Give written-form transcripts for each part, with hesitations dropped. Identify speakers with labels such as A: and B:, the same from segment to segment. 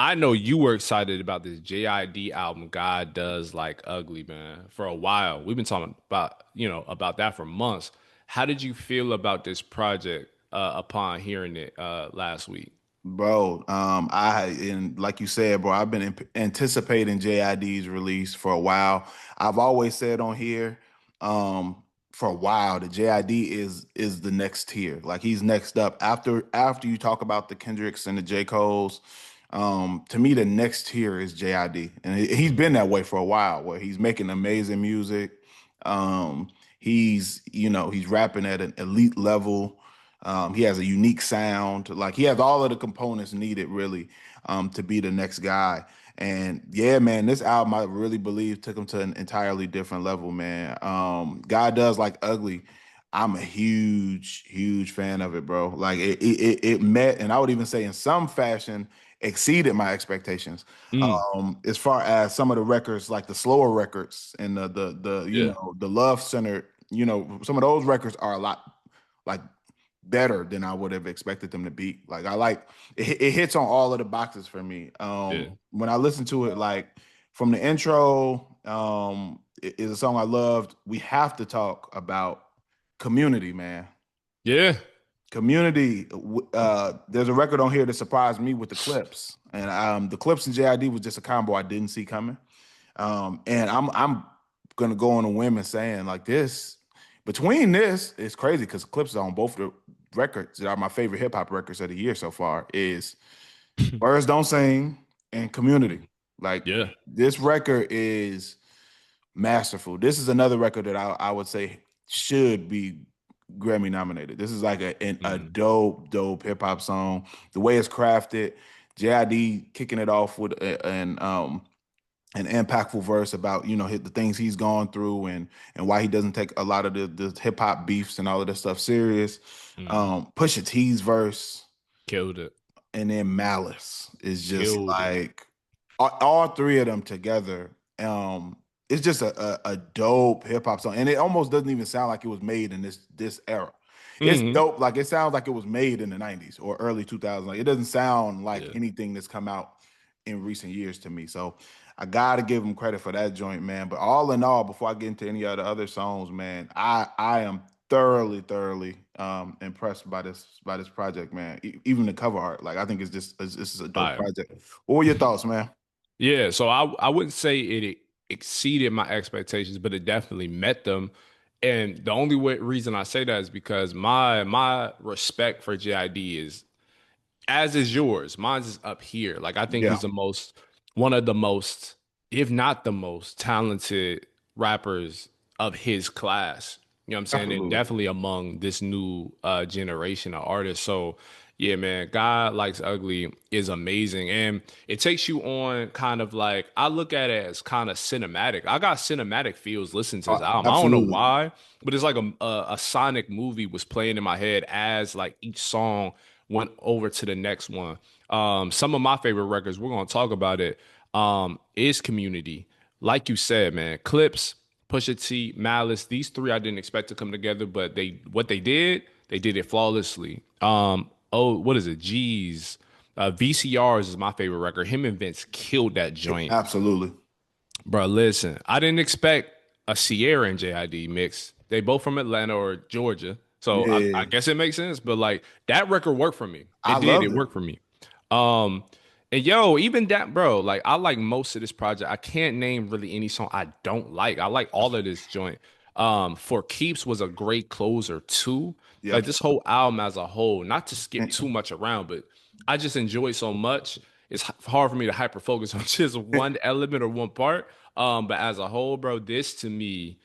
A: I know you were excited about this JID album, God Does Like Ugly, man, for a while. We've been talking about, about that for months. How did you feel about this project upon hearing it last week?
B: Bro, and like you said, bro, I've been anticipating JID's release for a while. I've always said on here, for a while that JID is the next tier. Like he's next up after you talk about the Kendricks and the J. Cole's. To me, the next tier is JID, and he's been that way for a while, where he's making amazing music. He's rapping at an elite level. He has a unique sound. Like he has all of the components needed really to be the next guy. And yeah, man, this album I really believe took him to an entirely different level, man. God Does Like Ugly. I'm a huge, huge fan of it, bro. Like it met, and I would even say in some fashion exceeded my expectations.
A: Mm,
B: As far as some of the records, like the slower records and
A: yeah.
B: the love centered, some of those records are a lot like better than I would have expected them to be. Like it hits on all of the boxes for me.
A: Yeah.
B: When I listen to it, like from the intro, it is a song I loved. We have to talk about Community, man.
A: Yeah.
B: Community. There's a record on here that surprised me with the clips, and the clips in JID was just a combo I didn't see coming. And I'm gonna go on a whim and saying like this between this it's crazy because clips on both the records that are my favorite hip hop records of the year so far is Birds Don't Sing and Community. Like
A: Yeah.
B: this record is masterful. This is another record that I would say should be Grammy nominated. This is like a
A: Mm,
B: dope hip hop song. The way it's crafted, JID kicking it off with an impactful verse about the things he's gone through and why he doesn't take a lot of the hip hop beefs and all of this stuff serious.
A: mm.
B: Pusha T's verse
A: Killed it.
B: and then Malice is just
A: Killed it.
B: like all three of them together. It's just a dope hip hop song, and it almost doesn't even sound like it was made in this era. It's
A: Hmm.
B: dope, like it sounds like it was made in the '90s or early 2000s. Like it doesn't sound like
A: Yeah.
B: anything that's come out in recent years to me. So I gotta give him credit for that joint, man. But all in all, before I get into any of the other songs, man, I am thoroughly impressed by this project, man. Even the cover art, like I think this is a dope
A: Fire.
B: project. What were your thoughts, man?
A: Yeah, so I wouldn't say it exceeded my expectations, but it definitely met them. And the only reason I say that is because my respect for JID is as is yours. Mine's is up here. Like I think
B: Yeah,
A: he's one of the most, if not the most talented rappers of his class. You know what I'm saying? And
B: absolutely.
A: definitely among this new generation of artists. So yeah, man, God Likes Ugly is amazing. And it takes you on kind of like I look at it as kind of cinematic. I got cinematic feels listening to this album. I don't know
B: Absolutely.
A: why, but it's like a Sonic movie was playing in my head as like each song went over to the next one. Some of my favorite records, we're gonna talk about it. Is Community. Like you said, man, Clips, Pusha T, Malice, these three I didn't expect to come together, but they did it flawlessly. What is it? G's. VCRs is my favorite record. Him and Vince killed that joint.
B: Absolutely.
A: Bro, listen, I didn't expect a Sierra and JID mix. They both from Atlanta or Georgia. So I
B: Yeah,
A: guess it makes sense. But like that record worked for me.
B: I
A: It did.
B: loved
A: It
B: it.
A: worked for me. Um, and yo, even that, bro, like I like most of this project. I can't name really any song I don't like. I like all of this joint. For Keeps was a great closer too.
B: Yeah.
A: Like this whole album as a whole, not to skip
B: And-
A: too much around, but I just enjoy it so much. It's hard for me to hyper focus on just one element or one part. But as a whole, bro, this to me,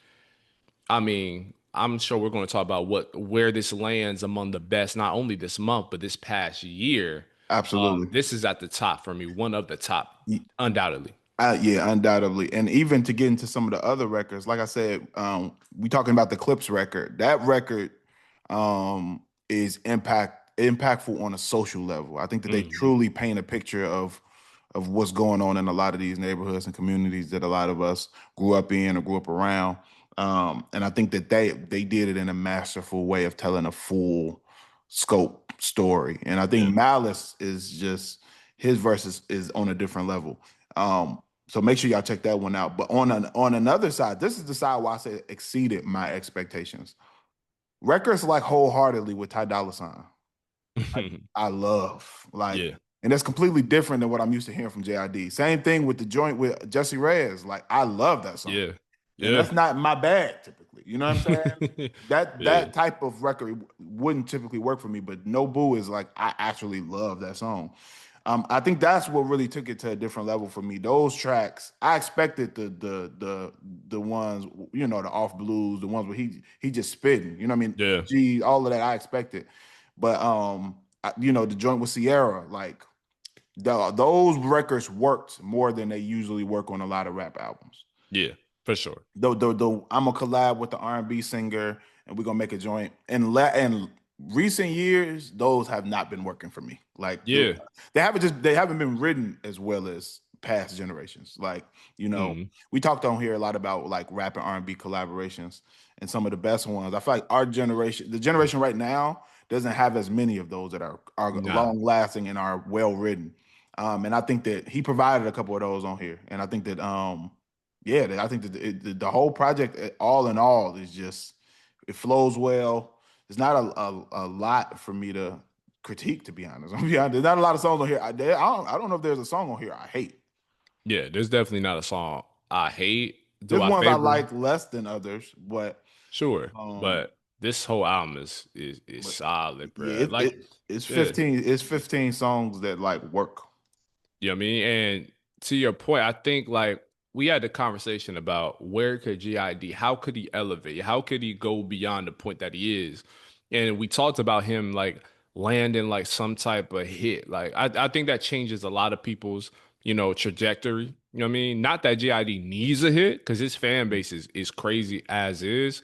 A: I mean, I'm sure we're going to talk about where this lands among the best, not only this month, but this past year.
B: Absolutely.
A: This is at the top for me, one of the top, undoubtedly.
B: Yeah, undoubtedly. And even to get into some of the other records, like I said, we talking about the Clips record. That record is impactful on a social level. I think that they
A: Hmm.
B: truly paint a picture of what's going on in a lot of these neighborhoods and communities that a lot of us grew up in or grew up around. And I think that they did it in a masterful way of telling a full scope story. And I think
A: Yeah.
B: Malice is just his verse is on a different level. So make sure y'all check that one out. But on another side, this is the side where I say exceeded my expectations. Records like Wholeheartedly with Ty Dolla Sign. I love like,
A: Yeah.
B: and that's completely different than what I'm used to hearing from JID. Same thing with the joint with Jesse Reyes. Like, I love that song,
A: Yeah.
B: and
A: Yeah.
B: that's not my bag typically. You know what I'm saying?
A: Yeah.
B: That type of record wouldn't typically work for me, but No Boo is like I actually love that song. I think that's what really took it to a different level for me. Those tracks, I expected the ones, you know, the off blues, the ones where he just spitting, you know what I mean?
A: Yeah.
B: G, all of that I expected. But you know, the joint with Sierra, like those records worked more than they usually work on a lot of rap albums.
A: Yeah. For sure.
B: Though I'm gonna collab with the R&B singer and we're gonna make a joint. And recent years, those have not been working for me. Like
A: Yeah.
B: they haven't been written as well as past generations. Like, you know,
A: Mhm.
B: we talked on here a lot about like rap and R&B collaborations and some of the best ones. I feel like our generation, the generation right now, doesn't have as many of those that are
A: Nah.
B: long lasting and are well written. And I think that he provided a couple of those on here. And I think that yeah, I think that the whole project, all in all, is just it flows well. There's not a lot for me to critique, to be honest. There's not a lot of songs on here. I don't know if there's a song on here I hate.
A: Yeah, there's definitely not a song I hate. Do
B: There's
A: I
B: ones I
A: favor?
B: like less than others, but
A: Sure.
B: um,
A: But this whole album is
B: but
A: solid,
B: yeah,
A: bro. Like, yeah.
B: it's 15 songs that like work.
A: You know what I mean? And to your point, I think like we had the conversation about where could JID, how could he elevate? How could he go beyond the point that he is? And we talked about him like landing like some type of hit. Like I think that changes a lot of people's, trajectory. You know what I mean? Not that JID needs a hit because his fan base is crazy as is,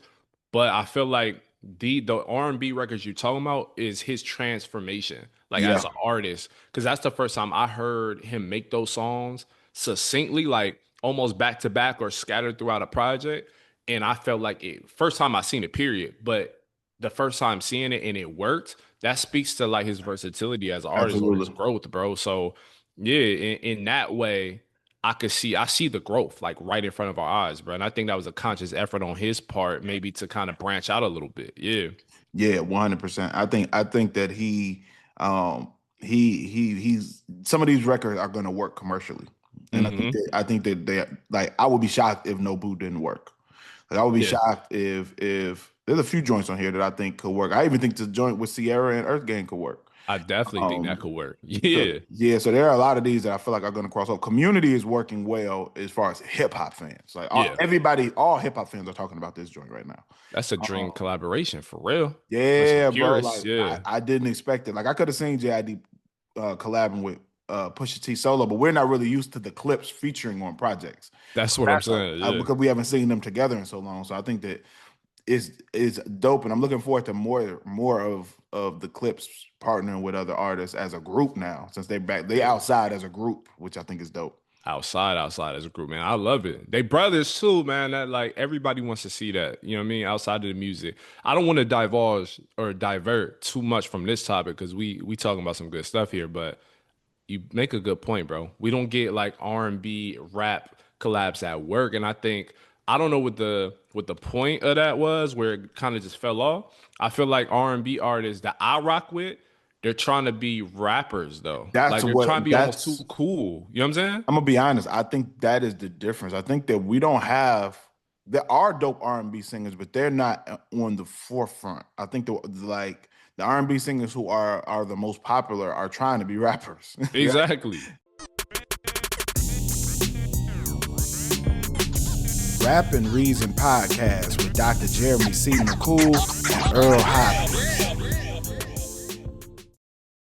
A: but I feel like the R&B records you're talking about is his transformation, like as
B: Yeah,
A: an artist. Because that's the first time I heard him make those songs succinctly, like almost back to back or scattered throughout a project. And I felt like it first time I seen it, period. But the first time seeing it and it worked, that speaks to like his versatility as an artist or his
B: absolutely.
A: growth, bro. So yeah, in that way, I see the growth like right in front of our eyes, bro. And I think that was a conscious effort on his part, maybe to kind of branch out a little bit. Yeah.
B: Yeah, 100%. I think that he's some of these records are going to work commercially. And
A: Hmm.
B: I think that they like I would be shocked if No Boo didn't work. Like I would be
A: Yeah.
B: shocked if there's a few joints on here that I think could work. I even think the joint with Sierra and Earth Gang could work.
A: I definitely think that
B: Um
A: could work.
B: so
A: Yeah.
B: yeah, so there are a lot of these that I feel like are going to cross over. Community is working well as far as hip hop fans. Like
A: Yeah.
B: all hip hop fans are talking about this joint right now.
A: That's a dream
B: Um,
A: collaboration for real. For some
B: yeah, bro.
A: purists.
B: Like
A: Yeah.
B: I didn't expect it. Like I could have seen JID collabing with Pusha T solo, but we're not really used to the clips featuring on projects.
A: That's
B: So
A: what I'm
B: that's
A: saying. Yeah.
B: because we haven't seen them together in so long. So I think that it's dope, and I'm looking forward to more of the clips partnering with other artists as a group now, since they
A: Yeah.
B: outside as a group, which I think is dope.
A: Outside as a group, man. I love it. They brothers too, man. That like everybody wants to see that. You know what I mean? Outside of the music. I don't want to divulge or divert too much from this topic because we talking about some good stuff here, but you make a good point, bro. We don't get like R&B rap collabs at work, and I don't know what the point of that was, where it kind of just fell off. I feel like R&B artists that I rock with, they're trying to be rappers though.
B: That's
A: Like they're
B: what
A: trying to be almost too
B: that's.
A: cool. You know what I'm saying?
B: I'm gonna be honest. I think that is the difference. I think that we don't have. There are dope R&B singers, but they're not on the forefront. I think the R&B singers who are the most popular are trying to be rappers.
A: Exactly.
B: Rap and Reason podcast with Dr. Jeremy C. McCool and Earl Hopkins.